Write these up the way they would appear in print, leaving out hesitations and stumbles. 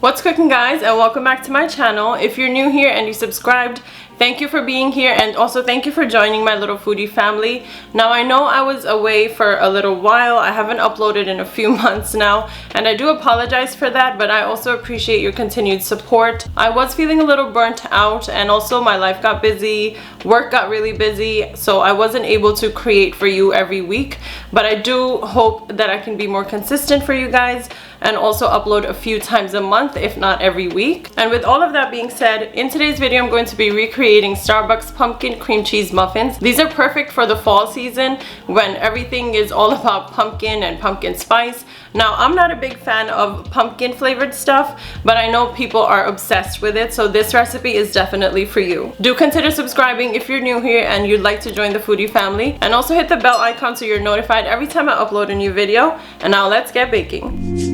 What's cooking, guys, and welcome back to my channel. If you're new here and you subscribed, thank you for being here, and also thank you for joining my little foodie family. Now, I know I was away for a little while. I haven't uploaded in a few months now, and I do apologize for that, but I also appreciate your continued support. I was feeling a little burnt out, and also my life got busy, work got really busy, so I wasn't able to create for you every week, but I do hope that I can be more consistent for you guys and also upload a few times a month, if not every week. And with all of that being said, in today's video I'm going to be recreating Starbucks pumpkin cream cheese muffins. These are perfect for the fall season when everything is all about pumpkin and pumpkin spice. Now, I'm not a big fan of pumpkin flavored stuff, but I know people are obsessed with it, so this recipe is definitely for you. Do consider subscribing if you're new here and you'd like to join the foodie family, and also hit the bell icon so you're notified every time I upload a new video. And now let's get baking.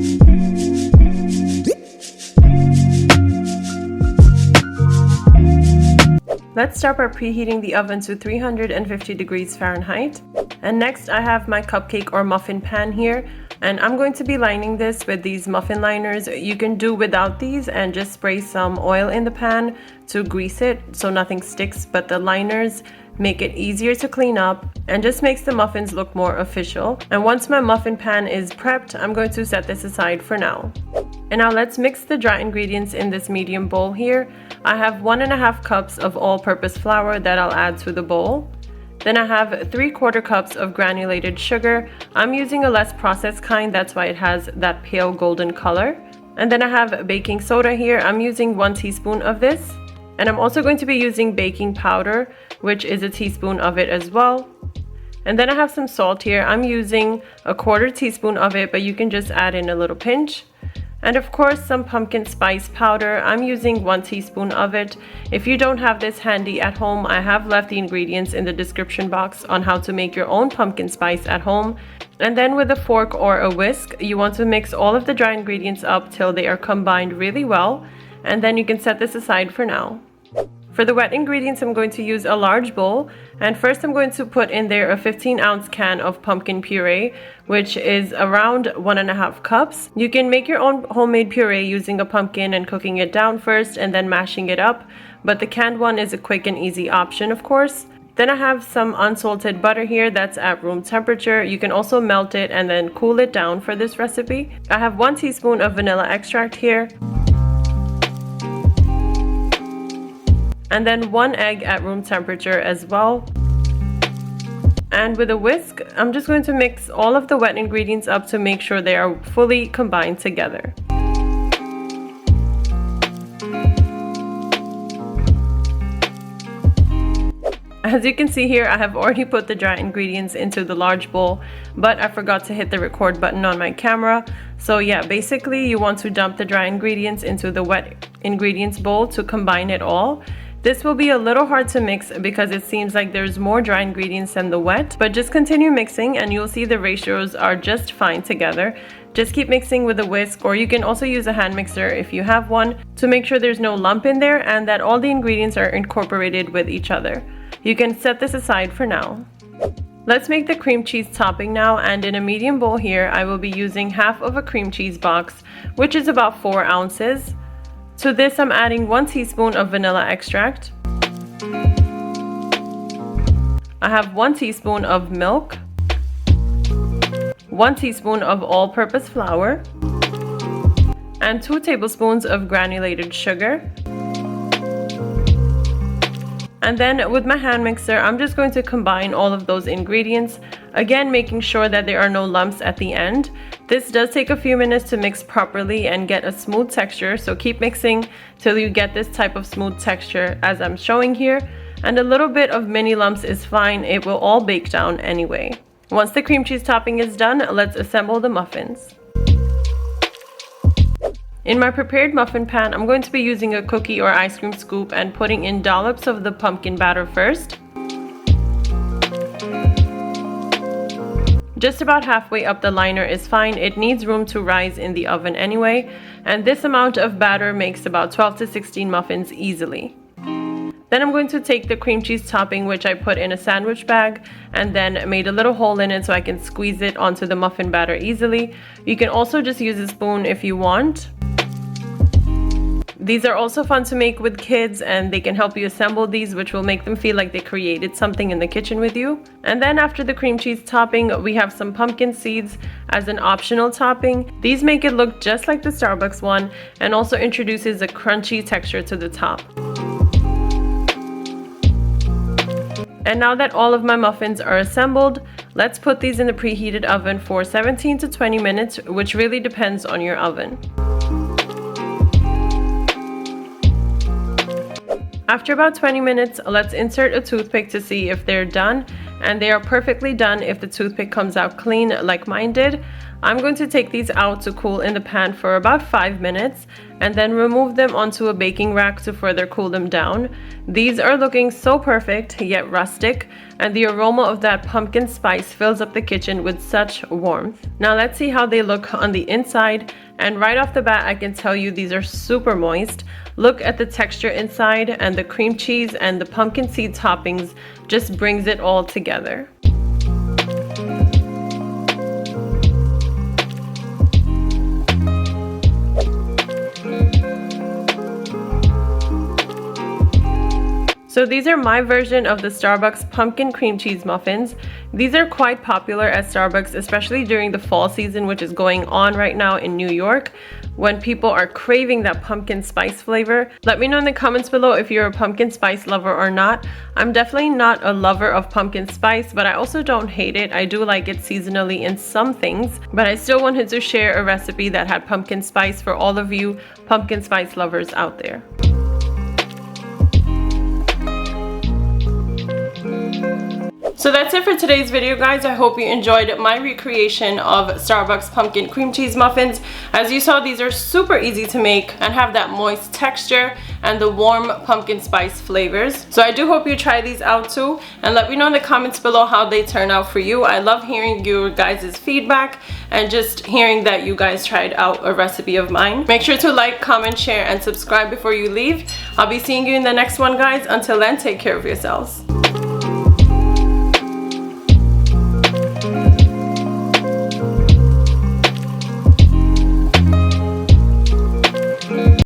Let's start by preheating the oven to 350 degrees Fahrenheit. And next I have my cupcake or muffin pan here, and I'm going to be lining this with these muffin liners. You can do without these and just spray some oil in the pan to grease it so nothing sticks, but the liners make it easier to clean up and just makes the muffins look more official. And once my muffin pan is prepped, I'm going to set this aside for now. And now let's mix the dry ingredients in this medium bowl here. I have 1.5 cups of all-purpose flour that I'll add to the bowl. Then I have 3/4 cups of granulated sugar. I'm using a less processed kind, that's why it has that pale golden color. And then I have baking soda here. I'm using 1 teaspoon of this. And I'm also going to be using baking powder, which is a teaspoon of it as well. And then I have some salt here. I'm using 1/4 teaspoon of it, but you can just add in a little pinch. And of course, some pumpkin spice powder. I'm using 1 teaspoon of it. If you don't have this handy at home, I have left the ingredients in the description box on how to make your own pumpkin spice at home. And then with a fork or a whisk, you want to mix all of the dry ingredients up till they are combined really well. And then you can set this aside for now. For the wet ingredients, I'm going to use a large bowl, and first I'm going to put in there a 15-ounce can of pumpkin puree, which is around 1.5 cups. You can make your own homemade puree using a pumpkin and cooking it down first and then mashing it up, but the canned one is a quick and easy option, of course. Then I have some unsalted butter here that's at room temperature. You can also melt it and then cool it down for this recipe. I have 1 teaspoon of vanilla extract here. And then 1 egg at room temperature as well. And with a whisk, I'm just going to mix all of the wet ingredients up to make sure they are fully combined together. As you can see here, I have already put the dry ingredients into the large bowl, but I forgot to hit the record button on my camera. So yeah, basically you want to dump the dry ingredients into the wet ingredients bowl to combine it all. This will be a little hard to mix because it seems like there's more dry ingredients than the wet, but just continue mixing and you'll see the ratios are just fine together. Just keep mixing with a whisk, or you can also use a hand mixer if you have one, to make sure there's no lump in there and that all the ingredients are incorporated with each other. You can set this aside for now. Let's make the cream cheese topping now, and in a medium bowl here I will be using half of a cream cheese box, which is about 4 ounces. To this I'm adding 1 teaspoon of vanilla extract. I have 1 teaspoon of milk, 1 teaspoon of all-purpose flour, and 2 tablespoons of granulated sugar. And then with my hand mixer, I'm just going to combine all of those ingredients, again making sure that there are no lumps at the end. This does take a few minutes to mix properly and get a smooth texture, so keep mixing till you get this type of smooth texture as I'm showing here. And a little bit of mini lumps is fine, it will all bake down anyway. Once the cream cheese topping is done, let's assemble the muffins. In my prepared muffin pan, I'm going to be using a cookie or ice cream scoop and putting in dollops of the pumpkin batter first. Just about halfway up the liner is fine. It needs room to rise in the oven anyway, and this amount of batter makes about 12 to 16 muffins easily. Then I'm going to take the cream cheese topping, which I put in a sandwich bag, and then made a little hole in it so I can squeeze it onto the muffin batter easily. You can also just use a spoon if you want. These are also fun to make with kids, and they can help you assemble these, which will make them feel like they created something in the kitchen with you. And then after the cream cheese topping, we have some pumpkin seeds as an optional topping. These make it look just like the Starbucks one and also introduces a crunchy texture to the top. And now that all of my muffins are assembled, let's put these in the preheated oven for 17 to 20 minutes, which really depends on your oven. After about 20 minutes, let's insert a toothpick to see if they're done, and they are perfectly done if the toothpick comes out clean like mine did. I'm going to take these out to cool in the pan for about 5 minutes and then remove them onto a baking rack to further cool them down. These are looking so perfect yet rustic, and the aroma of that pumpkin spice fills up the kitchen with such warmth. Now let's see how they look on the inside, and right off the bat I can tell you these are super moist. Look at the texture inside, and the cream cheese and the pumpkin seed toppings just brings it all together. So these are my version of the Starbucks pumpkin cream cheese muffins. These are quite popular at Starbucks, especially during the fall season, which is going on right now in New York, when people are craving that pumpkin spice flavor. Let me know in the comments below if you're a pumpkin spice lover or not. I'm definitely not a lover of pumpkin spice, but I also don't hate it. I do like it seasonally in some things, but I still wanted to share a recipe that had pumpkin spice for all of you pumpkin spice lovers out there. So that's it for today's video, guys. I hope you enjoyed my recreation of Starbucks pumpkin cream cheese muffins. As you saw, these are super easy to make and have that moist texture and the warm pumpkin spice flavors. So I do hope you try these out too, and let me know in the comments below how they turn out for you. I love hearing your guys' feedback and just hearing that you guys tried out a recipe of mine. Make sure to like, comment, share, and subscribe before you leave. I'll be seeing you in the next one, guys. Until then, take care of yourselves.